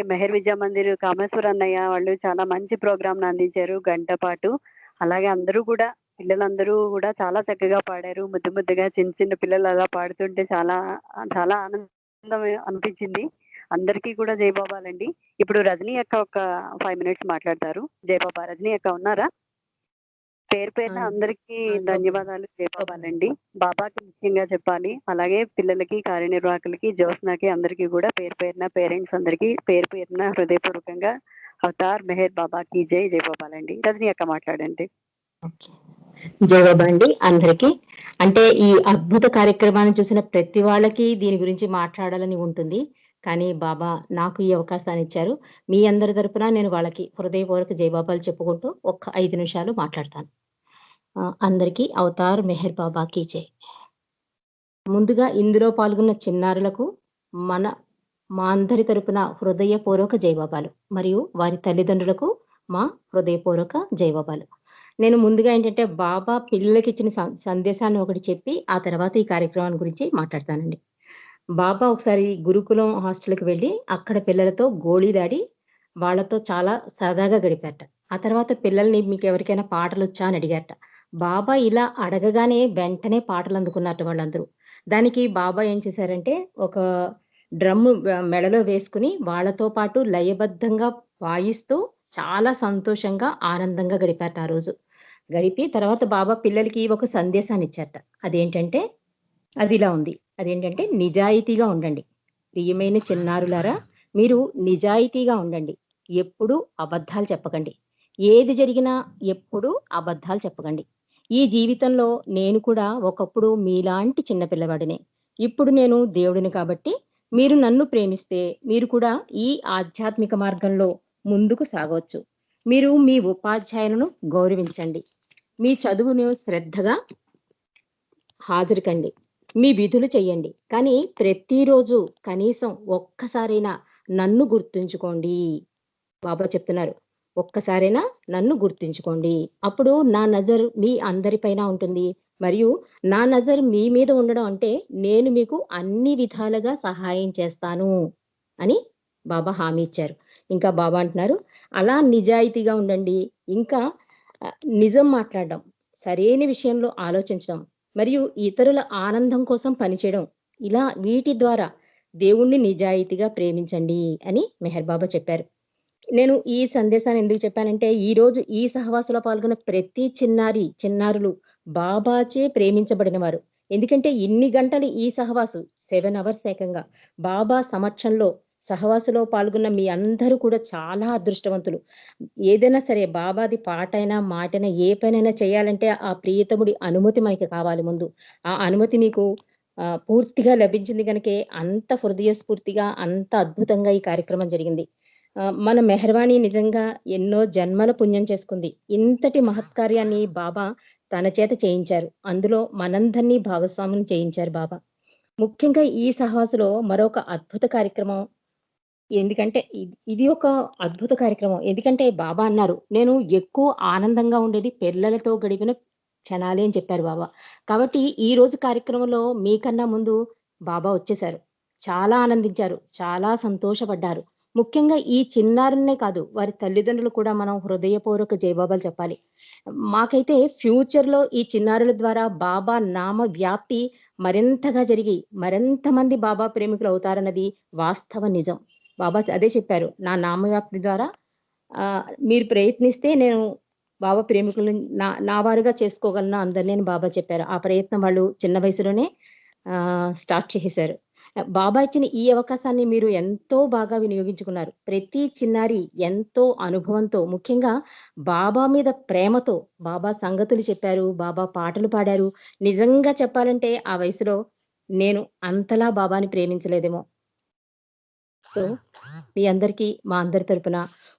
మెహర్ విద్యా మందిర్ కామేశ్వర్ అన్నయ్య వాళ్ళు చాలా మంచి ప్రోగ్రామ్‌ని అందించారు గంట పాటు. అలాగే అందరూ కూడా పిల్లలందరూ కూడా చాలా చక్కగా పాడారు. ముద్దు ముద్దుగా చిన్న చిన్న పిల్లలు అలా పాడుతుంటే చాలా చాలా ఆనందం అనిపించింది. అందరికీ కూడా జయబాబాలండి. ఇప్పుడు రజనీ అక్క ఒక 5 మినిట్స్ మాట్లాడతారు. జయబాబా. రజనీ అక్క ఉన్నారా? పేరు పేరున అందరికీ ధన్యవాదాలు, జయబాబాలండి. బాబాకి ముఖ్యంగా చెప్పాలి. అలాగే పిల్లలకి, కార్యనిర్వాహకులకి, జ్యోత్స్నకి అందరికీ కూడా పేరు పేరున పేరెంట్స్ అందరికీ పేరు పేరున హృదయపూర్వకంగా అవతార్ మెహర్ బాబాకి జై జయబాబాలండి. రజనీ అక్క మాట్లాడండి. జయబాబా అండి అందరికి. అంటే ఈ అద్భుత కార్యక్రమాన్ని చూసిన ప్రతి వాళ్ళకి దీని గురించి మాట్లాడాలని ఉంటుంది. కానీ బాబా నాకు ఈ అవకాశాన్ని ఇచ్చారు. మీ అందరి తరపున నేను వాళ్ళకి హృదయపూర్వక జయబాబాలు చెప్పుకుంటూ ఒక్క 5 నిమిషాలు మాట్లాడతాను. అందరికీ అవతార్ మెహర్ బాబాకి జై. ముందుగా ఇందులో పాల్గొన్న చిన్నారులకు మా అందరి తరపున హృదయపూర్వక జయబాబాలు మరియు వారి తల్లిదండ్రులకు మా హృదయపూర్వక జయబాబాలు. నేను ముందుగా ఏంటంటే బాబా పిల్లలకి ఇచ్చిన సందేశాన్ని ఒకటి చెప్పి ఆ తర్వాత ఈ కార్యక్రమాన్ని గురించి మాట్లాడతానండి. బాబా ఒకసారి గురుకులం హాస్టల్కి వెళ్ళి అక్కడ పిల్లలతో గోళీలాడి వాళ్ళతో చాలా సరదాగా గడిపారట. ఆ తర్వాత పిల్లల్ని మీకు ఎవరికైనా పాటలు వచ్చా అని అడిగారట. బాబా ఇలా అడగగానే వెంటనే పాటలు అందుకున్నట్టు వాళ్ళందరూ. దానికి బాబా ఏం చేశారంటే ఒక డ్రమ్ము మెడలో వేసుకుని వాళ్ళతో పాటు లయబద్ధంగా వాయిస్తూ చాలా సంతోషంగా ఆనందంగా గడిపారట ఆ రోజు. గడిపి తర్వాత బాబా పిల్లలకి ఒక సందేశాన్ని ఇచ్చారట. అదేంటంటే అది ఇలా ఉంది. అదేంటంటే నిజాయితీగా ఉండండి. ప్రియమైన చిన్నారులారా, మీరు నిజాయితీగా ఉండండి. ఎప్పుడూ అబద్ధాలు చెప్పకండి. ఏది జరిగినా ఎప్పుడూ అబద్ధాలు చెప్పకండి. ఈ జీవితంలో నేను కూడా ఒకప్పుడు మీలాంటి చిన్న పిల్లవాడినే. ఇప్పుడు నేను దేవుడిని కాబట్టి మీరు నన్ను ప్రేమిస్తే మీరు కూడా ఈ ఆధ్యాత్మిక మార్గంలో ముందుకు సాగవచ్చు. మీరు మీ ఉపాధ్యాయులను గౌరవించండి. మీ చదువును శ్రద్ధగా హాజరుకండి. మీ విధులు చెయ్యండి. కానీ ప్రతిరోజు కనీసం ఒక్కసారైనా నన్ను గుర్తుంచుకోండి. బాబా చెప్తున్నారు. ఒక్కసారైనా నన్ను గుర్తుంచుకోండి. అప్పుడు నా నజర్ మీ అందరిపైన ఉంటుంది. మరియు నా నజర్ మీ మీద ఉండడం అంటే నేను మీకు అన్ని విధాలుగా సహాయం చేస్తాను అని బాబా హామీ ఇచ్చారు. ఇంకా బాబా అంటున్నారు, అలా నిజాయితీగా ఉండండి. ఇంకా నిజం మాట్లాడడం, సరైన విషయంలో ఆలోచించడం మరియు ఇతరుల ఆనందం కోసం పనిచేయడం, ఇలా వీటి ద్వారా దేవుణ్ణి నిజాయితీగా ప్రేమించండి అని మెహర్ బాబా చెప్పారు. నేను ఈ సందేశాన్ని ఎందుకు చెప్పానంటే ఈ రోజు ఈ సహవాసంలో పాల్గొన్న ప్రతి చిన్నారులు బాబాచే ప్రేమించబడిన వారు. ఎందుకంటే ఇన్ని గంటలు ఈ సహవాసు 7 అవర్స్ ఏకంగా బాబా సమక్షంలో సహవాసంలో పాల్గొన్న మీ అందరూ కూడా చాలా అదృష్టవంతులు. ఏదైనా సరే బాబాది పాటైనా మాటైనా ఏ పనైనా చేయాలంటే ఆ ప్రియతముడి అనుమతి మనకి కావాలి ముందు. ఆ అనుమతి మీకు పూర్తిగా లభించింది కనుకే అంత హృదయస్ఫూర్తిగా అంత అద్భుతంగా ఈ కార్యక్రమం జరిగింది. మన మెహర్వాణి నిజంగా ఎన్నో జన్మల పుణ్యం చేసుకుంది. ఇంతటి మహత్కార్యాన్ని బాబా తన చేత చేయించారు. అందులో మనందరినీ భాగస్వాములు చేయించారు బాబా. ముఖ్యంగా ఈ సహవాసులో మరొక అద్భుత కార్యక్రమం. ఎందుకంటే ఇది ఒక అద్భుత కార్యక్రమం. ఎందుకంటే బాబా అన్నారు, నేను ఎక్కువ ఆనందంగా ఉండేది పిల్లలతో గడిపిన క్షణాలే అని చెప్పారు బాబా. కాబట్టి ఈ రోజు కార్యక్రమంలో మీకన్నా ముందు బాబా వచ్చేశారు. చాలా ఆనందించారు, చాలా సంతోషపడ్డారు. ముఖ్యంగా ఈ చిన్నారులనే కాదు వారి తల్లిదండ్రులు కూడా మనం హృదయపూర్వక జయబాబాలు చెప్పాలి. మాకైతే ఫ్యూచర్లో ఈ చిన్నారుల ద్వారా బాబా నామ వ్యాప్తి మరింతగా జరిగి మరింత మంది బాబా ప్రేమికులు అవుతారన్నది వాస్తవ నిజం. బాబా అదే చెప్పారు, నా నామవ్యాప్తి ద్వారా మీరు ప్రయత్నిస్తే నేను బాబా ప్రేమికులను నా వారుగా చేసుకోగలను అందరినీ అని బాబా చెప్పారు. ఆ ప్రయత్నం వాళ్ళు చిన్న వయసులోనే స్టార్ట్ చేసేశారు. బాబా ఇచ్చిన ఈ అవకాశాన్ని మీరు ఎంతో బాగా వినియోగించుకున్నారు. ప్రతి చిన్నారి ఎంతో అనుభవంతో, ముఖ్యంగా బాబా మీద ప్రేమతో బాబా సంగతులు చెప్పారు, బాబా పాటలు పాడారు. నిజంగా చెప్పాలంటే ఆ వయసులో నేను అంతలా బాబాని ప్రేమించలేదేమో. సో మీ అందరికీ మా అందరి తరపున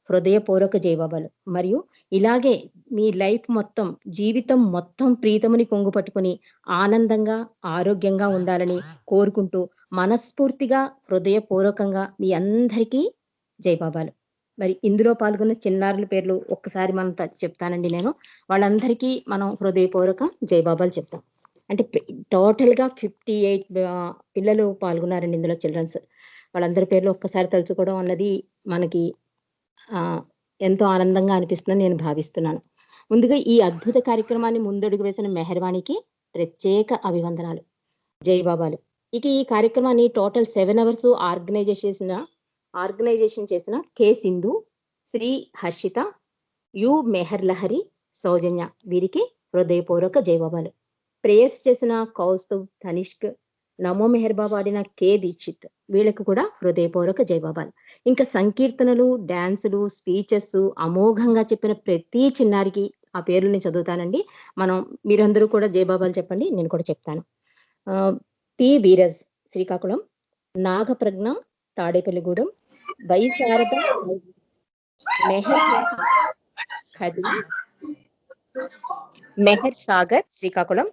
హృదయపూర్వక జయబాబాలు. మరియు ఇలాగే మీ లైఫ్ మొత్తం, జీవితం మొత్తం ప్రీతముని కొంగు పట్టుకుని ఆనందంగా ఆరోగ్యంగా ఉండాలని కోరుకుంటూ మనస్ఫూర్తిగా హృదయపూర్వకంగా మీ అందరికీ జయబాబాలు. మరి ఇందులో పాల్గొన్న చిన్నారుల పేర్లు ఒక్కసారి మనం చెప్తానండి. నేను వాళ్ళందరికీ మనం హృదయపూర్వక జయబాబాలు చెప్తాం. అంటే టోటల్గా 58 పిల్లలు పాల్గొన్నారండి ఇందులో చిల్డ్రన్స్. వాళ్ళందరి పేర్లు ఒక్కసారి తలుచుకోవడం అన్నది మనకి ఎంతో ఆనందంగా అనిపిస్తుందని నేను భావిస్తున్నాను. ముందుగా ఈ అద్భుత కార్యక్రమాన్ని ముందడుగు వేసిన మెహర్వాణికి ప్రత్యేక అభివందనాలు. జై బాబాలు. ఇక ఈ కార్యక్రమాన్ని టోటల్ 7 అవర్స్ ఆర్గనైజేషన్ చేసిన కె సింధు, శ్రీ హర్షిత, యు మెహర్ లహరి, సౌజన్య వీరికి హృదయపూర్వక జైబాబాలు. ప్రేయర్స్ చేసిన కౌస్తవ్, తనిష్క్, నమో మెహర్ బాబా ఆడిన కె దీక్షిత్ వీళ్ళకు కూడా హృదయపూర్వక జైబాబాలు. ఇంకా సంకీర్తనలు, డాన్సులు, స్పీచెస్ అమోఘంగా చెప్పిన ప్రతి చిన్నారికి ఆ పేర్లు నేను చదువుతానండి. మీరందరూ కూడా జైబాబాలు చెప్పండి, నేను కూడా చెప్తాను. పి వీరజ్ శ్రీకాకుళం, నాగప్రజ్ఞ తాడేపల్లిగూడెం, వై శారద మెహర్ ఖది, మెహర్ సాగర్ శ్రీకాకుళం,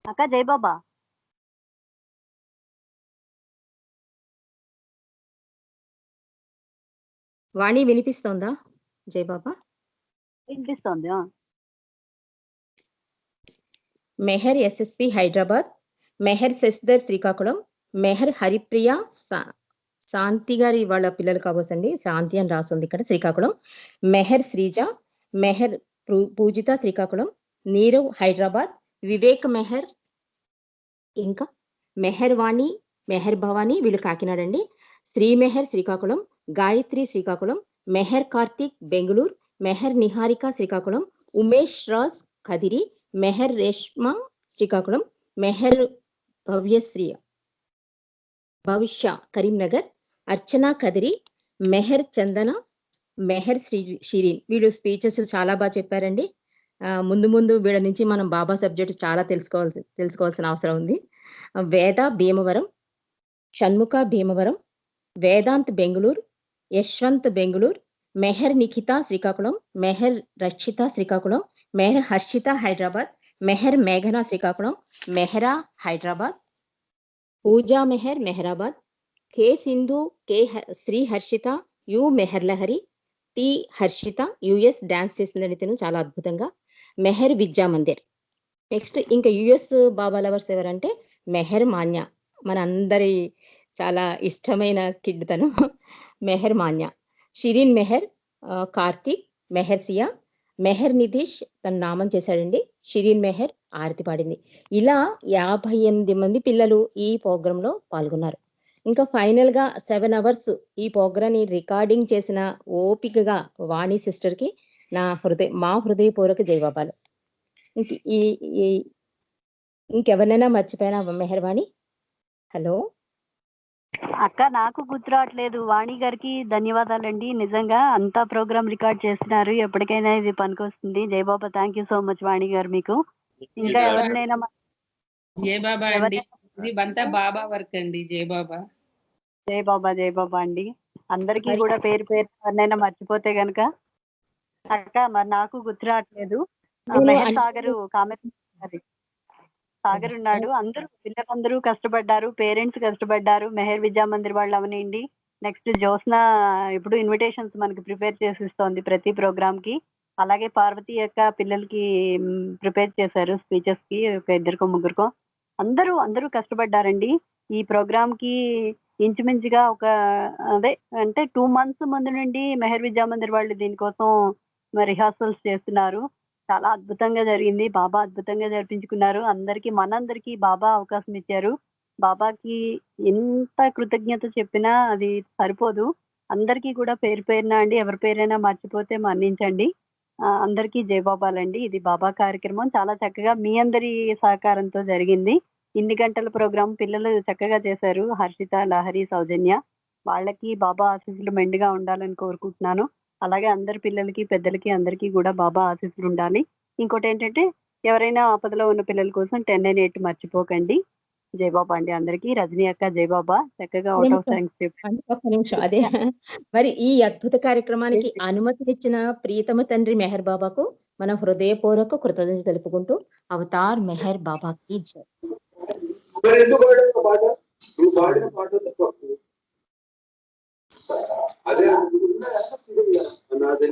అక్క జై బాబా. వాణి వినిపిస్తోందా? జై బాబా వినిపిస్తోంది. మెహర్ ఎస్ఎస్పి హైదరాబాద్, మెహర్ శశిధర్ శ్రీకాకుళం, మెహర్ హరిప్రియ శాంతి గారి వాళ్ళ పిల్లలు కావచ్చండి, శాంతి అని రాస్తుంది ఇక్కడ శ్రీకాకుళం, మెహర్ శ్రీజ, మెహర్ పూజిత శ్రీకాకుళం, నీరవ్ హైదరాబాద్, వివేక్ మెహర్, ఇంకా మెహర్ వాణి, మెహర్ భవాని వీళ్ళు కాకినాడ అండి, శ్రీ మెహర్ శ్రీకాకుళం, గాయత్రి శ్రీకాకుళం, మెహర్ కార్తిక్ బెంగళూరు, మెహర్ నిహారిక శ్రీకాకుళం, ఉమేష్ రాజ్ కదిరి, మెహర్ రేష్మా శ్రీకాకుళం, మెహర్ భవిష్య కరీంనగర్, అర్చనా కదిరి, మెహర్ చందన, మెహర్ షిరీన్ వీళ్ళు స్పీచెస్ చాలా బాగా చెప్పారండి. ముందు ముందు వీళ్ళ నుంచి మనం బాబా సబ్జెక్ట్ చాలా తెలుసుకోవాల్సిన అవసరం ఉంది. వేద భీమవరం, షణ్ముఖ భీమవరం, వేదాంత్ బెంగళూరు, యశ్వంత్ బెంగళూరు, మెహర్ నిఖిత శ్రీకాకుళం, మెహర్ రక్షిత శ్రీకాకుళం, మెహర్ హర్షిత హైదరాబాద్, మెహర్ మేఘన Srikakulam, Mehra Hyderabad, Pooja Meher Meherabad, K Sindhu, Sri Harshitha, U Meher Lahari, T Harshitha US dance చేసిందని తిను చాలా అద్భుతంగా, మెహర్ విద్యా మందిర్. నెక్స్ట్ ఇంకా యుఎస్ బాబా లవర్స్ ఎవరంటే మెహర్ మాన్య, మన అందరి చాలా ఇష్టమైన కిడ్ తను, మెహర్ మాన్య, షిరీన్ మెహర్, కార్తీక్, మెహర్ సియా, మెహర్ నితీష్ తను నామం చేశాడండి, షిరీన్ మెహర్ ఆరతి పాడింది. ఇలా 58 మంది పిల్లలు ఈ ప్రోగ్రామ్ లో పాల్గొన్నారు. ఇంకా ఫైనల్ గా 7 అవర్స్ ఈ ప్రోగ్రామ్ ని రికార్డింగ్ చేసిన ఓపికగా వాణి సిస్టర్ కి మా హృదయపూర్వక జైబాబాలు. ఇంకెవరినైనా మర్చిపోయినా మెహర్వాణి? హలో అక్క, నాకు గుర్తు రావట్లేదు. వాణి గారికి ధన్యవాదాలండి. నిజంగా అంతా ప్రోగ్రామ్ రికార్డ్ చేస్తున్నారు, ఎప్పటికైనా ఇది పనికొస్తుంది. జై బాబా. థ్యాంక్ యూ సో మచ్ వాణి గారు మీకు. ఇంకా ఎవరినైనా జై బాబా అండి, ఇది అంతా బాబా వర్క్ అండి. జై బాబా. జై బాబా, జై బాబా అండి. అందరికీ కూడా పేరు పేరు ఎవరినైనా మర్చిపోతే గనక. అక్క మరి నాకు గుర్తు రావట్లేదు. మెహర్ సాగర్ కామెంట్ సాగర్ ఉన్నాడు. పిల్లలందరూ కష్టపడ్డారు, పేరెంట్స్ కష్టపడ్డారు. మెహర్ విద్యా మందిర్ వాళ్ళు అవనండి. నెక్స్ట్ జ్యోత్స్న ఇప్పుడు ఇన్విటేషన్స్ మనకి ప్రిపేర్ చేసి ఇస్తోంది ప్రతి ప్రోగ్రామ్ కి. అలాగే పార్వతి యొక్క పిల్లలకి ప్రిపేర్ చేశారు స్పీచెస్ కి, ఒక 2 ముగ్గురుకో. అందరూ కష్టపడ్డారండి ఈ ప్రోగ్రామ్ కి. ఇంచుమించుగా అంటే 2 months ముందు నుండి మెహర్ విద్యా మందిర్ వాళ్ళు దీనికోసం రిహార్సల్స్ చేస్తున్నారు. చాలా అద్భుతంగా జరిగింది. బాబా అద్భుతంగా జరిపించుకున్నారు. మనందరికీ బాబా అవకాశం ఇచ్చారు. బాబాకి ఎంత కృతజ్ఞత చెప్పినా అది సరిపోదు. అందరికీ కూడా పేరు పేరున అండి, ఎవరి పేరైనా మర్చిపోతే మన్నించండి. అందరికీ జై బాబాలండి. ఇది బాబా కార్యక్రమం చాలా చక్కగా మీ అందరి సహకారంతో జరిగింది. ఇన్ని గంటల ప్రోగ్రాం పిల్లలు చక్కగా చేశారు. హర్షిత, లహరి, సౌజన్య వాళ్ళకి బాబా ఆశీస్సులు మెండుగా ఉండాలని కోరుకుంటున్నాను. అలాగే అందరి పిల్లలకి, పెద్దలకి అందరికీ కూడా బాబా ఆశీస్సులు ఉండాలి. ఇంకోటి ఏంటంటే ఎవరైనా ఆపదలో ఉన్న పిల్లల కోసం 10 and 8 మర్చిపోకండి. జై బాబా అండి అందరికీ. రజనీ అక్క జై బాబా. చక్కగా అవుట్ ఆఫ్ థ్యాంక్స్ చెప్పండి. ఒక్క నిమిషం అదే మరి ఈ అద్భుత కార్యక్రమానికి అనుమతినిచ్చిన ప్రియతమ తండ్రి మెహర్ బాబాకు మనం హృదయపూర్వక కృతజ్ఞత తెలుపుకుంటూ అవతార్ మెహర్ బాబాకి జై. మరి ఎందుకు పాడావు పాట? నువ్వు పాడిన పాట తప్పు. అదే నాది